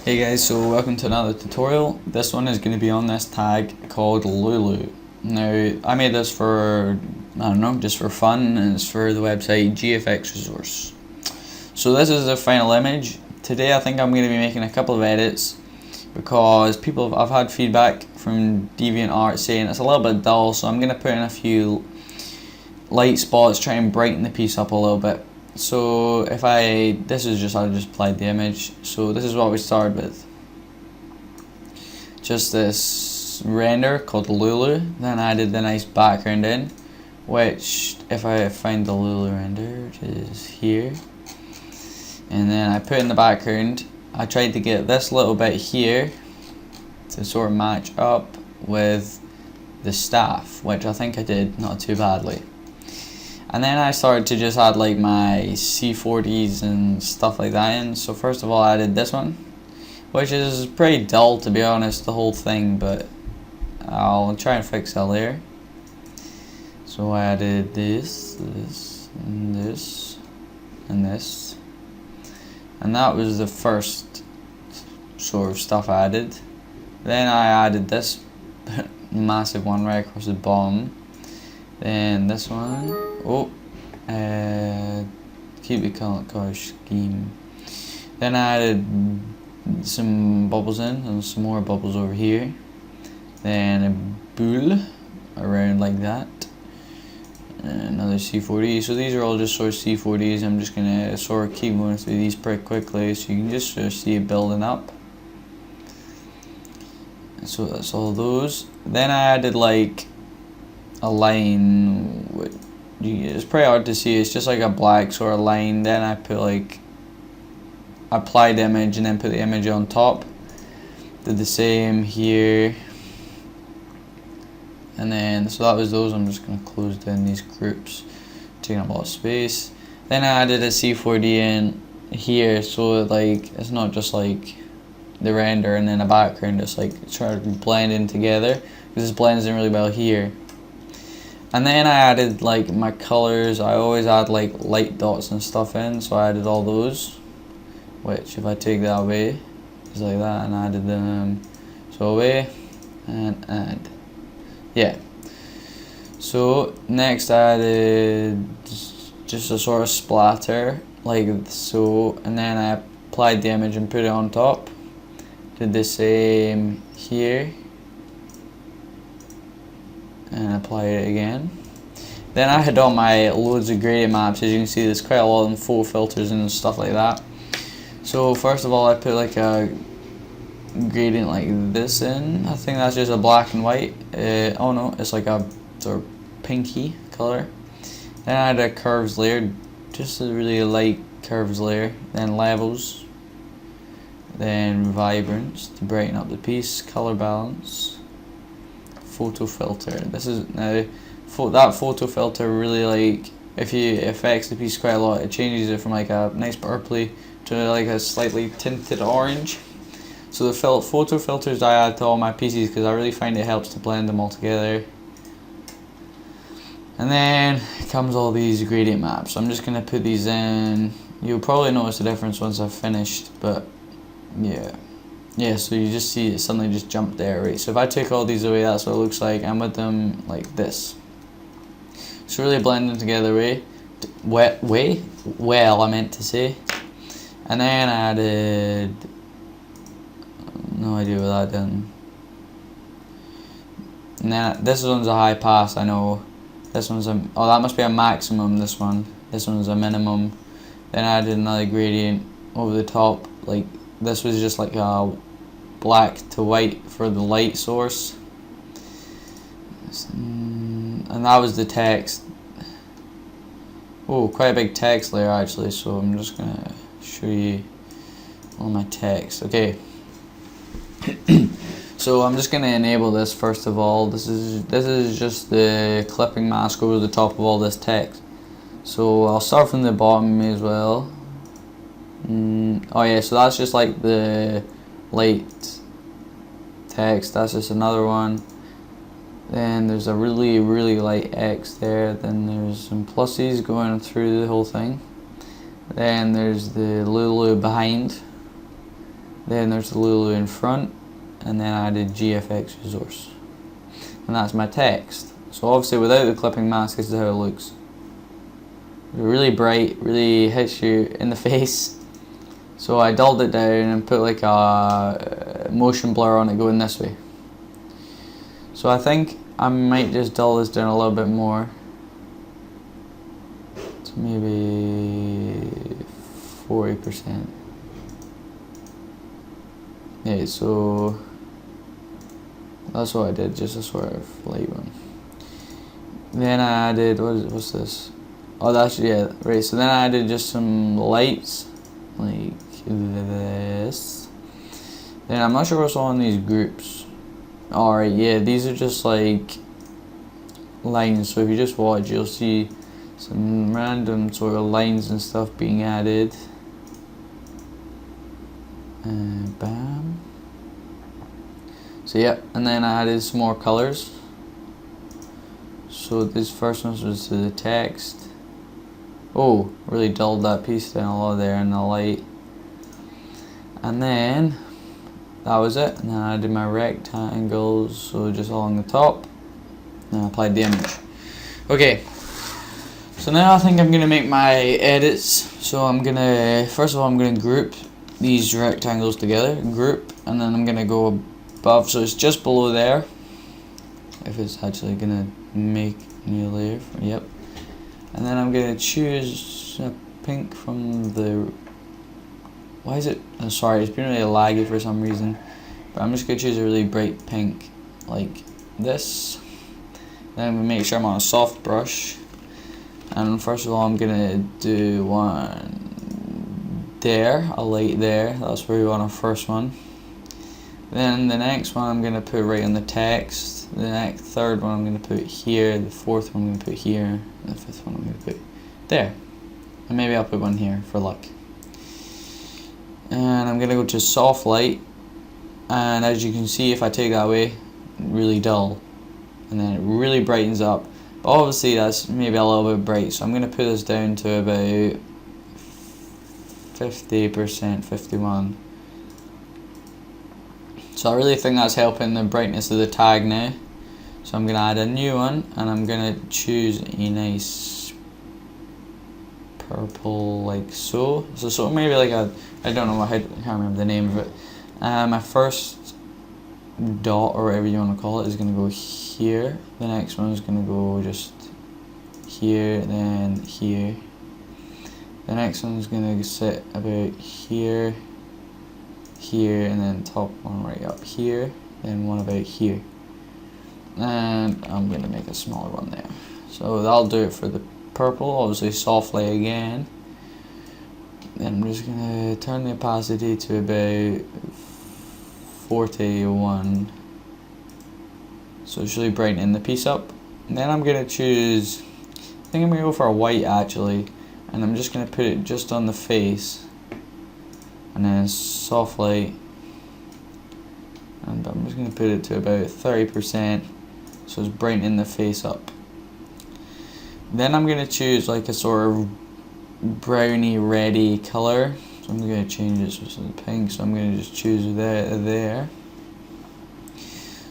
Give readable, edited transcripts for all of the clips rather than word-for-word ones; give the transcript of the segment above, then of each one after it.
Hey guys, so welcome to another tutorial. This one is going to be on this tag called Lulu. Now, I made this for, I don't know, just for fun, and it's for the website GFX Resource. So this is the final image. Today I think I'm going to be making a couple of edits because I've had feedback from DeviantArt saying it's a little bit dull, so I'm going to put in a few light spots, try and brighten the piece up a little bit. So I just applied the image. So this is what we started with. Just this render called Lulu. Then I added the nice background in, which if I find the Lulu render, it is here. And then I put in the background. I tried to get this little bit here to sort of match up with the staff, which I think I did not too badly. And then I started to just add like my C40s and stuff like that in. So first of all I added this one, which is pretty dull to be honest, the whole thing, but I'll try and fix that later. So I added this, and this, and this. And that was the first sort of stuff I added. Then I added this massive one right across the bottom. Then this one, keep the color scheme. Then I added some bubbles in and some more bubbles over here. Then a boule around like that. And another C40. So these are all just sort of C40s. I'm just gonna sort of keep going through these pretty quickly so you can just sort of see it building up. So that's all those. Then I added like a line, it's pretty hard to see, it's just like a black sort of line. Then I put like applied image and then put the image on top. Did the same here. And then, so that was those. I'm just going to close down these groups, taking up a lot of space. Then I added a C4D in here, so like it's not just like the render and then a background, it's like trying to blend in together, because this blends in really well here. And then I added like my colors. I always add like light dots and stuff in, so I added all those, which if I take that away is like that, and I added them so away and add. Yeah. So next I added just a sort of splatter like so, and then I applied the image and put it on top. Did the same here and apply it again. Then I had on my loads of gradient maps. As you can see, there's quite a lot of them, photo filters and stuff like that. So first of all I put like a gradient like this in. I think that's just a black and white. Oh no, it's like a sort of pinky color. Then I had a curves layer, just a really light curves layer. Then levels. Then vibrance to brighten up the piece. Color balance. Photo filter. This is now that photo filter really, like, if you affects the piece quite a lot, it changes it from like a nice purpley to like a slightly tinted orange. So the photo filters I add to all my pieces because I really find it helps to blend them all together. And then comes all these gradient maps. I'm just gonna put these in. You'll probably notice the difference once I've finished, but yeah. Yeah, so you just see it suddenly just jumped there, right? So if I take all these away, that's what it looks like. I'm with them like this. So really blending together, well, I meant to say. And then I added, no idea what that done. And then this one's a high pass, I know. This one's a, oh, that must be a maximum, this one. This one's a minimum. Then I added another gradient over the top, like this was just like a black to white for the light source. And that was the text. Oh, quite a big text layer actually, so I'm just gonna show you all my text. Okay. So I'm just gonna enable this first of all. This is just the clipping mask over the top of all this text. So I'll start from the bottom as well. Oh yeah, so that's just like the light text. That's just another one. Then there's a really light X there. Then there's some pluses going through the whole thing. Then there's the Lulu behind. Then there's the Lulu in front, and then I added GFX resource. And that's my text. So obviously without the clipping mask, this is how it looks. Really bright, really hits you in the face. So I dulled it down and put like a motion blur on it going this way. So I think I might just dull this down a little bit more. To maybe 40%. Yeah, so that's what I did, just a sort of light one. Then I added, what's this? Oh, that's, yeah, right, so then I added just some lights, like this. Then I'm not sure what's on these groups. Alright, yeah, these are just like lines, so if you just watch, you'll see some random sort of lines and stuff being added. And bam. So yeah, and then I added some more colors. So this first one was to the text. Oh, really dulled that piece down a lot there in the light. And then that was it. And then I did my rectangles, so just along the top. And I applied the image. Okay. So now I think I'm gonna make my edits. So I'm gonna, first of all, I'm gonna group these rectangles together, group, and then I'm gonna go above, so it's just below there. If it's actually gonna make a new layer, yep. And then I'm gonna choose a pink from the, why is it, I'm sorry, it's been really laggy for some reason, but I'm just gonna choose a really bright pink, like this. Then I'm gonna make sure I'm on a soft brush, and first of all I'm gonna do one there, a light there, that's where we want our first one. Then the next one I'm gonna put right on the text. The third one I'm going to put here, the fourth one I'm going to put here, and the fifth one I'm going to put there. And maybe I'll put one here for luck. And I'm going to go to soft light, and as you can see, if I take that away, really dull. And then it really brightens up. But obviously that's maybe a little bit bright, so I'm going to put this down to about 50%, 51%. So I really think that's helping the brightness of the tag now. So I'm going to add a new one, and I'm going to choose a nice purple like so. So maybe like a, I don't know, I can't remember the name of it. My first dot, or whatever you want to call it, is going to go here. The next one is going to go just here, then here. The next one is going to sit about here, here, and then top one right up here, then one about here. And I'm going to make a smaller one there. So that'll do it for the purple. Obviously soft light again. Then I'm just going to turn the opacity to about 41. So it's really brightening the piece up. And then I'm going to choose, I think I'm going to go for a white actually. And I'm just going to put it just on the face. And then soft light. And I'm just going to put it to about 30%. So it's brightening the face up. Then I'm going to choose like a sort of browny reddy color. So I'm going to change it to some pink. So I'm going to just choose that there.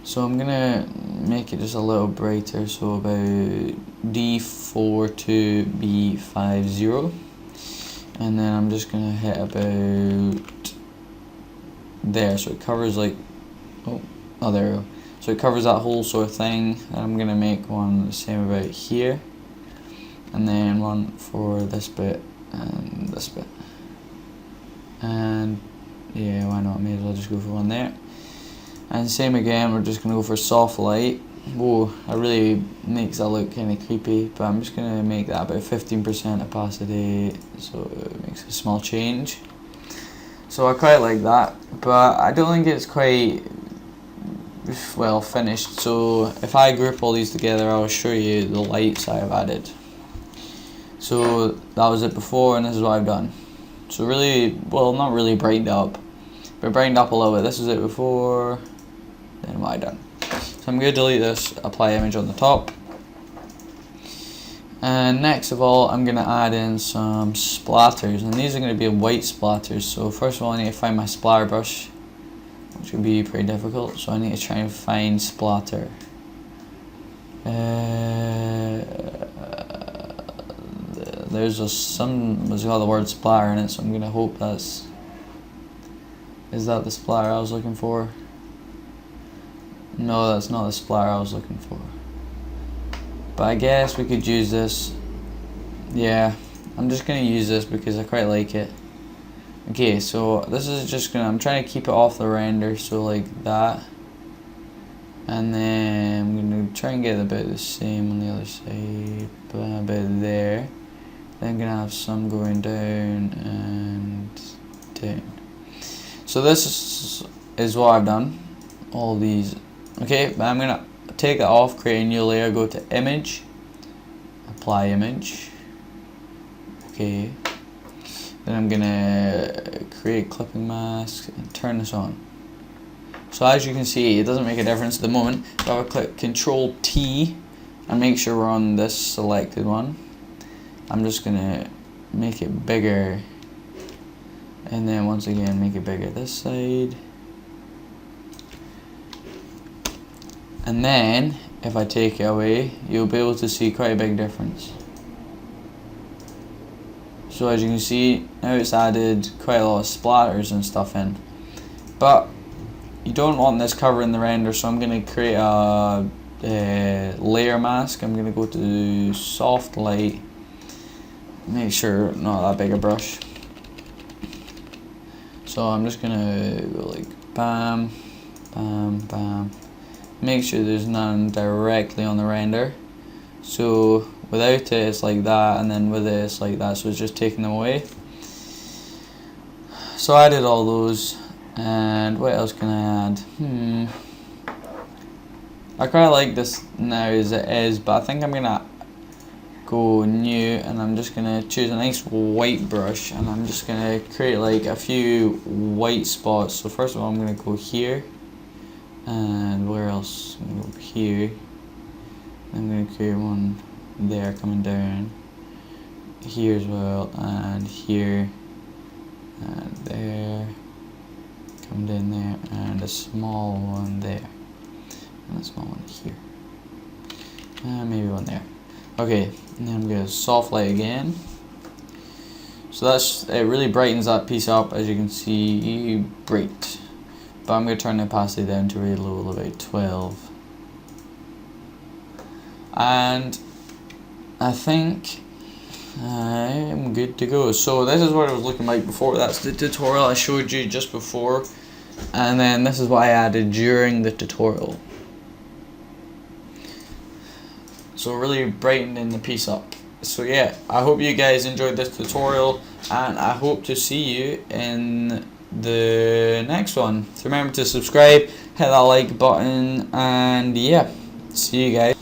So I'm going to make it just a little brighter. So about D4 to B50. And then I'm just going to hit about there. So it covers like, oh there we go. So it covers that whole sort of thing. And I'm going to make one the same about here. And then one for this bit and this bit. And yeah, why not? May as well just go for one there. And same again, we're just going to go for soft light. Whoa, that really makes that look kind of creepy. But I'm just going to make that about 15% opacity. So it makes a small change. So I quite like that. But I don't think it's quite well finished. So if I group all these together, I'll show you the lights I've added. So that was it before, and this is what I've done. So really, well, not really brightened up, but brightened up a little bit. This is it before, then what I've done. So I'm going to delete this, apply image on the top. And next of all, I'm going to add in some splatters, and these are going to be white splatters. So first of all, I need to find my splatter brush, which will be pretty difficult, so I need to try and find splatter. There's got the word splatter in it, so I'm going to hope is that the splatter I was looking for? No, that's not the splatter I was looking for. But I guess we could use this. Yeah, I'm just going to use this because I quite like it. Okay, so this is just I'm trying to keep it off the render, so like that. And then I'm going to try and get about the same on the other side, about there. Then I'm going to have some going down and down. So this is what I've done. All these. Okay, but I'm going to take it off, create a new layer, go to image, apply image. Okay. Then I'm going to create clipping mask and turn this on. So as you can see, it doesn't make a difference at the moment. If I click Control T and make sure we're on this selected one, I'm just going to make it bigger. And then once again, make it bigger this side. And then, if I take it away, you'll be able to see quite a big difference. So as you can see, now it's added quite a lot of splatters and stuff in. But you don't want this covering the render, so I'm going to create a layer mask. I'm going to go to soft light. Make sure not that big a brush. So I'm just going to go like bam, bam, bam. Make sure there's none directly on the render. So without it, it's like that, and then with it, it's like that. So it's just taking them away. So I did all those, and what else can I add? I quite like this now as it is, but I think I'm gonna go new, and I'm just gonna choose a nice white brush, and I'm just gonna create like a few white spots. So first of all, I'm gonna go here. And where else? I'm going to go here. I'm going to create one there coming down. Here as well, and here, and there. Coming down there, and a small one there. And a small one here. And maybe one there. Okay, and then I'm going to soft light again. So it really brightens that piece up, as you can see, bright. But I'm going to turn the opacity down to really low, about 12. And I think I'm good to go. So this is what it was looking like before. That's the tutorial I showed you just before. And then this is what I added during the tutorial. So really brightening the piece up. So yeah, I hope you guys enjoyed this tutorial, and I hope to see you in the next one. So remember to subscribe, hit that like button, and yeah, see you guys.